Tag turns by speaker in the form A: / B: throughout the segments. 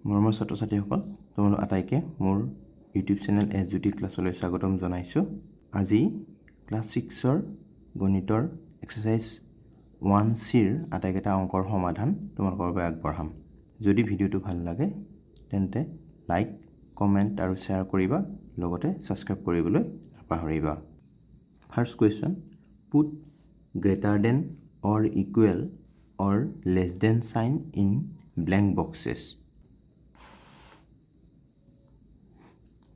A: মৰমৰ ছাত্ৰ ছাত্ৰীসকল, তোমালোক আটাইকে মোৰ ইউটিউব চেনেল এছজ্যোতি ক্লাছলৈ স্বাগতম জনাইছোঁ। আজি ক্লাছ 6ৰ গণিতৰ এক্সাৰচাইজ 1Cৰ আটাইকেইটা অংকৰ সমাধান তোমালোকৰ বাবে আগবঢ়াম। যদি ভিডিঅ'টো ভাল লাগে তেন্তে লাইক, কমেণ্ট আৰু শ্বেয়াৰ কৰিবা, লগতে ছাবস্ক্ৰাইব কৰিবলৈ নাপাহৰিবা। First question, put greater than or equal or less than sign in blank boxes.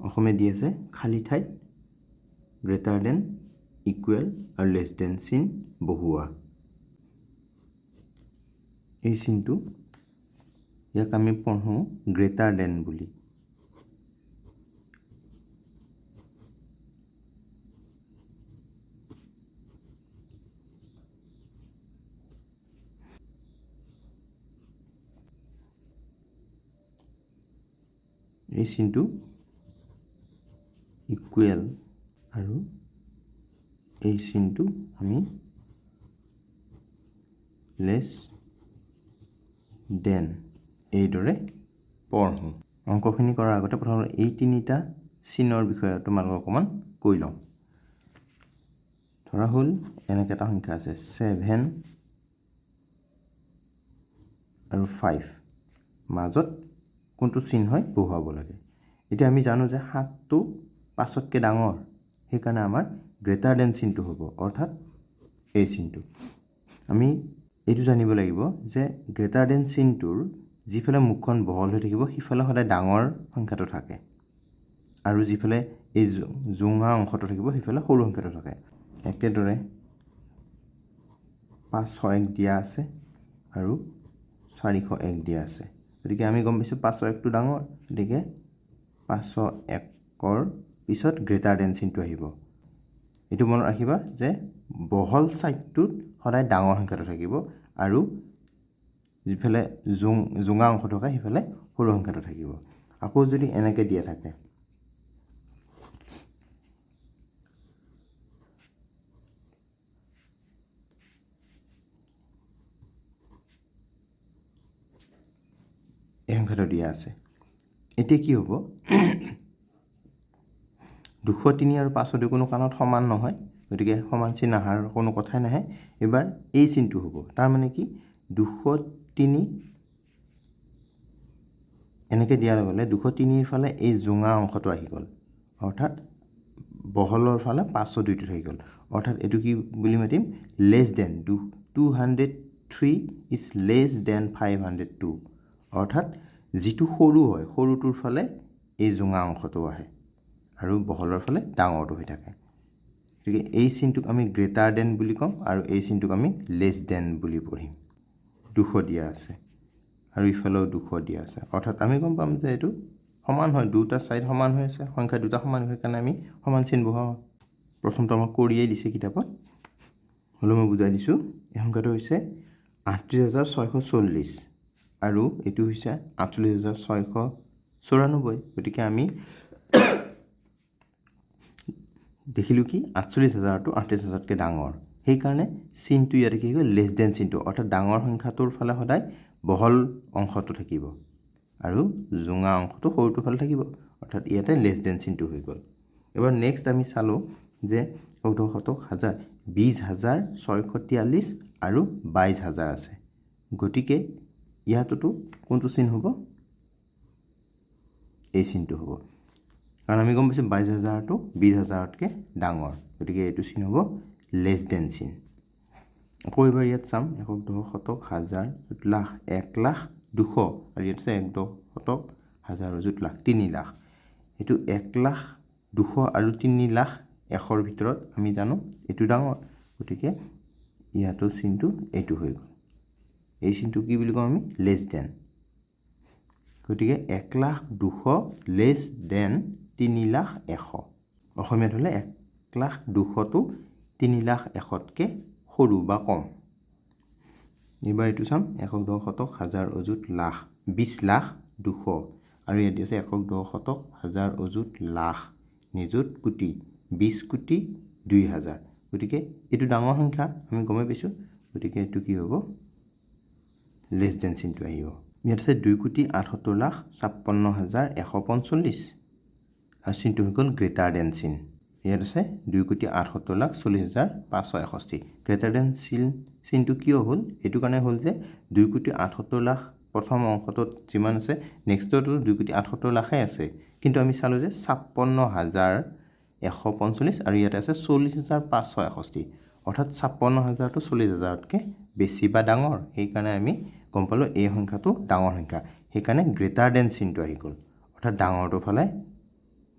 A: অসমে দি আছে খালী ঠাইত গ্ৰেটাৰ দেন, ইকুৱেল আৰু লেছ দেন চিন বহুৱা। এই চিনটো ইয়াক আমি পঢ়োঁ গ্ৰেটাৰ দেন বুলি। এই চিনটো ইকুৱেল আৰু এই চিনটো আমি লেছ দেন এইদৰে পঢ়োঁ। অংকখিনি কৰাৰ আগতে প্ৰথমতে এই তিনিটা চিনৰ বিষয়ে তোমালোকক অকণমান কৈ লওঁ। ধৰা হ'ল এনেকৈ এটা সংখ্যা আছে 7 আৰু 5, মাজত কোনটো চিহ্নই বহুৱাব লাগে। এতিয়া আমি জানো যে 7টো 5তকৈ ডাঙৰ, সেইকাৰণে আমাৰ গ্ৰেটাৰ দেন চিনটো হ'ব, অৰ্থাৎ এই চিনটো। আমি এইটো জানিব লাগিব যে গ্ৰেটাৰ দেন চিনটোৰ যিফালে মুখখন বহল হৈ থাকিব সিফালে সদায় ডাঙৰ সংখ্যাটো থাকে, আৰু যিফালে এই জোঙা অংশটো থাকিব সিফালে সৰু সংখ্যাটো থাকে। একেদৰে 501 দিয়া আছে আৰু 401 দিয়া আছে। গতিকে আমি গম পাইছোঁ 501টো ডাঙৰ, গতিকে 501ৰ পিছত গ্ৰেটাৰ দেন চিনটো আহিব। এইটো মনত ৰাখিবা যে বহল ছাইডটোত সদায় ডাঙৰ সংখ্যাটো থাকিব, আৰু যিফালে জোঙা অংশ থকা সিফালে সৰু সংখ্যাটো থাকিব। আকৌ যদি এনেকৈ দিয়া থাকে, এই সংখ্যাটো দিয়া আছে, এতিয়া কি হ'ব, 203 আৰু 500 কোনো কাৰণত সমান নহয়, গতিকে সমান চিন অহাৰ কোনো কথাই নাহে। এবাৰ এই চিনটো হ'ব, তাৰমানে কি 203 এনেকৈ দিয়াৰ লগে লগে 203ৰ ফালে এই জোঙা অংশটো আহি গ'ল, অৰ্থাৎ বহলৰ ফালে 502টো থাকি গ'ল, অৰ্থাৎ এইটো কি বুলি মাতিম, less than. 203 is less than 502, অৰ্থাৎ যিটো সৰু হয় সৰুটোৰ ফালে এই জোঙা অংশটো আহে আৰু বহলৰ ফালে ডাঙৰটো হৈ থাকে। গতিকে এই চিনটোক আমি গ্ৰেটাৰ দেন বুলি ক'ম আৰু এই চিনটোক আমি লেছ দেন বুলি পঢ়িম। 200 দিয়া আছে আৰু ইফালেও 200 দিয়া আছে, অৰ্থাৎ আমি গম পাম যে এইটো সমান হয়, দুটা ছাইড সমান হৈ আছে, সংখ্যা দুটা সমান হৈ কাৰণে আমি সমান চিন বহাওঁ। প্ৰথমটো আমাক কৰিয়েই দিছে কিতাপত, হ'লেও মই বুজাই দিছোঁ। এই সংখ্যাটো হৈছে 38,640 আৰু এইটো হৈছে 48,694। গতিকে আমি দেখিলোঁ কি 48,000টো 38,000তকৈ ডাঙৰ, সেইকাৰণে চিনটো ইয়াতে কি হৈ গ'ল, লেছ দেন চিনটো, অৰ্থাৎ ডাঙৰ সংখ্যাটোৰ ফালে সদায় বহল অংশটো থাকিব আৰু জোঙা অংশটো সৰুটোৰ ফালে থাকিব, অৰ্থাৎ ইয়াতে লেছ দেন চিনটো হৈ গ'ল। এবাৰ নেক্সট আমি চালোঁ যে 10,000, 20,643 আৰু 22,000 আছে, গতিকে ইয়াতোতো কোনটো চিন হ'ব, এই চিনটো হ'ব, কাৰণ আমি গম পাইছোঁ 22,000টো 20,000তকৈ ডাঙৰ, গতিকে এইটো চিন হ'ব লেছ দেন চিন। আকৌ এবাৰ ইয়াত চাম, 100, 1000, লাখ, 1,00,000, 200, আৰু ইয়াত আছে 100, 1000, লাখ, 3 লাখ। এইটো 1,00,000, 200 আৰু 3 লাখ 100ৰ ভিতৰত আমি জানো এইটো ডাঙৰ, গতিকে ইয়াতো চিনটো এইটো হৈ গ'ল। এই চিনটো কি বুলি কওঁ আমি, লেছ দেন। গতিকে 1,00,000, 200 লেছ দেন 3,00,100। অসমীয়াত হ'লে 1,00,000, 200টো 3,00,100তকৈ সৰু বা কম। এইবাৰ এইটো চাম, 100, 10, 1000, লাখ, 20,00,000, 200, আৰু ইয়াত আছে 100, 10, 1000, লাখ, নিযুত কোটি, 20 কোটি 2,000। গতিকে এইটো ডাঙৰ সংখ্যা, আমি গমেই পাইছোঁ, গতিকে এইটো কি হ'ব, লেছ দেন চিনটো আহিব। ইয়াত আছে 2,78,56,145 আৰু চিনটো হৈ গ'ল গ্ৰেটাৰ দেন চিন। ইয়াত আছে 2,78,40,561। গ্ৰেটাৰ দেন চিনটো কিয় হ'ল? এইটো কাৰণে হ'ল যে 2,78,00,000 প্ৰথম অংশটোত যিমান আছে নেক্সটতো 2,78,00,000 আছে, কিন্তু আমি চালোঁ যে 56,145 আৰু ইয়াতে আছে 40,561, অৰ্থাৎ 56,000টো 40,000তকৈ বেছি বা ডাঙৰ। সেইকাৰণে আমি গম পালোঁ এই সংখ্যাটো ডাঙৰ সংখ্যা, সেইকাৰণে গ্ৰেটাৰ দেন চিনটো আহি গ'ল, অৰ্থাৎ ডাঙৰটোৰ ফালে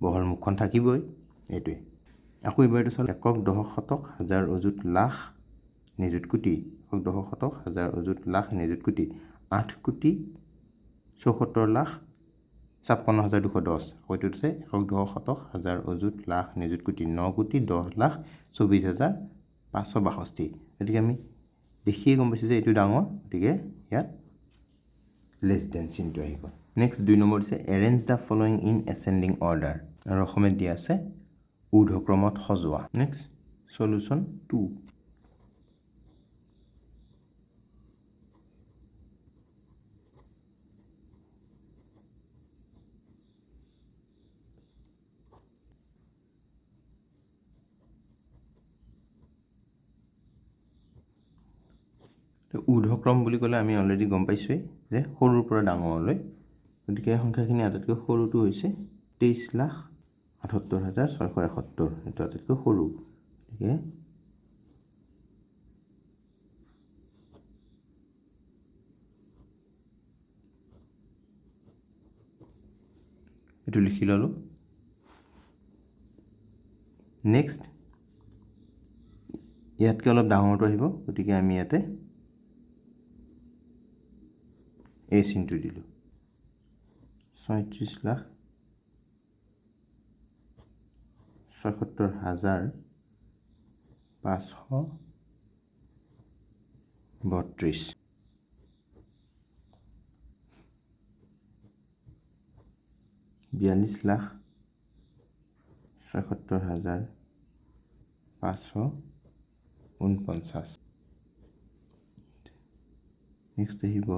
A: বহল মুখখন থাকিবই। এইটোৱে। আকৌ এবাৰ এইটো চাওক, একক, দশক, শতক, হাজাৰ, অযুত, লাখ, নিযুত, কোটি। একক, দশক, শতক, হাজাৰ, অযুত, লাখ, নিযুত, কোটি। 8,74,56,210। আকৌ এইটোত আছে একক, দশক, শতক, হাজাৰ, অযুত, লাখ, নিযুত, কোটি। 9,10,24,562। গতিকে আমি দেখিয়ে গম পাইছোঁ যে এইটো ডাঙৰ, গতিকে ইয়াত লেছ দেন চিনটো আহি গ'ল। নেক্সট 2 নম্বৰ দিছে arrange the following in ascending order, আৰু অসমীয়াত দিয়া আছে ঊৰ্ধ্বক্ৰমত সজোৱা। Next solution 2। ঊৰ্ধ্বক্ৰম বুলি ক'লে আমি অলৰেডি গম পাইছোঁৱেই যে সৰুৰ পৰা ডাঙৰলৈ, গতিকে সংখ্যাখিনি আটাইতকৈ সৰুটো হৈছে 23,78,671। এইটো আটাইতকৈ সৰু, গতিকে এইটো লিখি ল'লোঁ। নেক্সট ইয়াতকৈ অলপ ডাঙৰটো আহিব, গতিকে আমি ইয়াতে এই চিনটো দিলোঁ। 37,76,532। 42,76,549। নেক্সট আহিব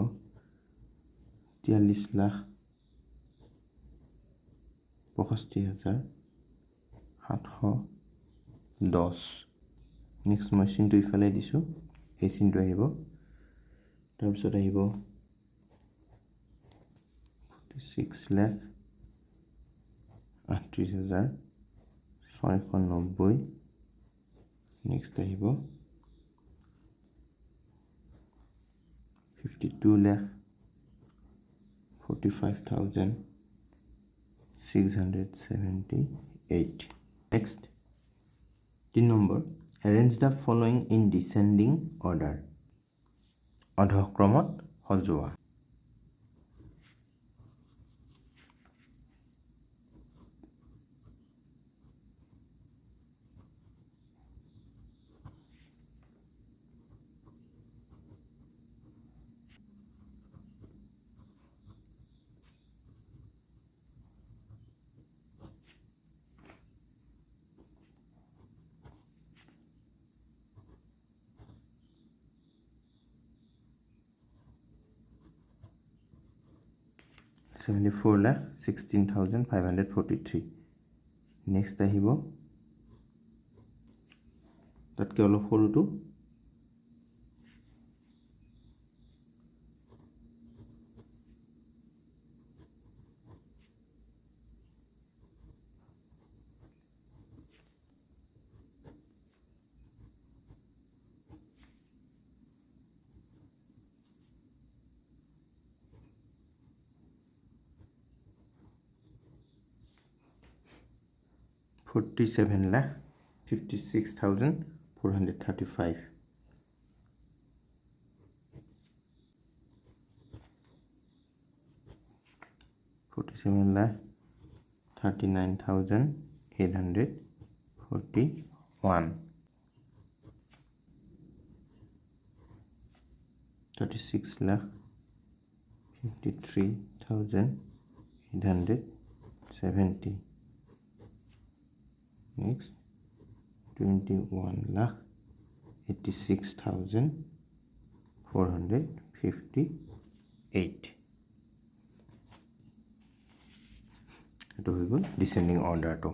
A: 43,65,710। নেক্সট মই চিনটো ইফালে দিছোঁ, এই চিনটো আহিব। তাৰপিছত আহিব 46,38,690। নেক্সট আহিব 52,45,678. নেক্সট 3 নম্বৰ arrange the following in descending order, অধঃক্ৰমত সজোৱা। $74,16,543. নেক্সট আহিব তাতকৈ অলপ সৰুটো, $47,56,435. 47,39,841. 36,53,870. Next 21,86,458. এইটো হৈ গ'ল ডিচেণ্ডিং অৰ্ডাৰটো।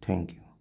A: Thank U.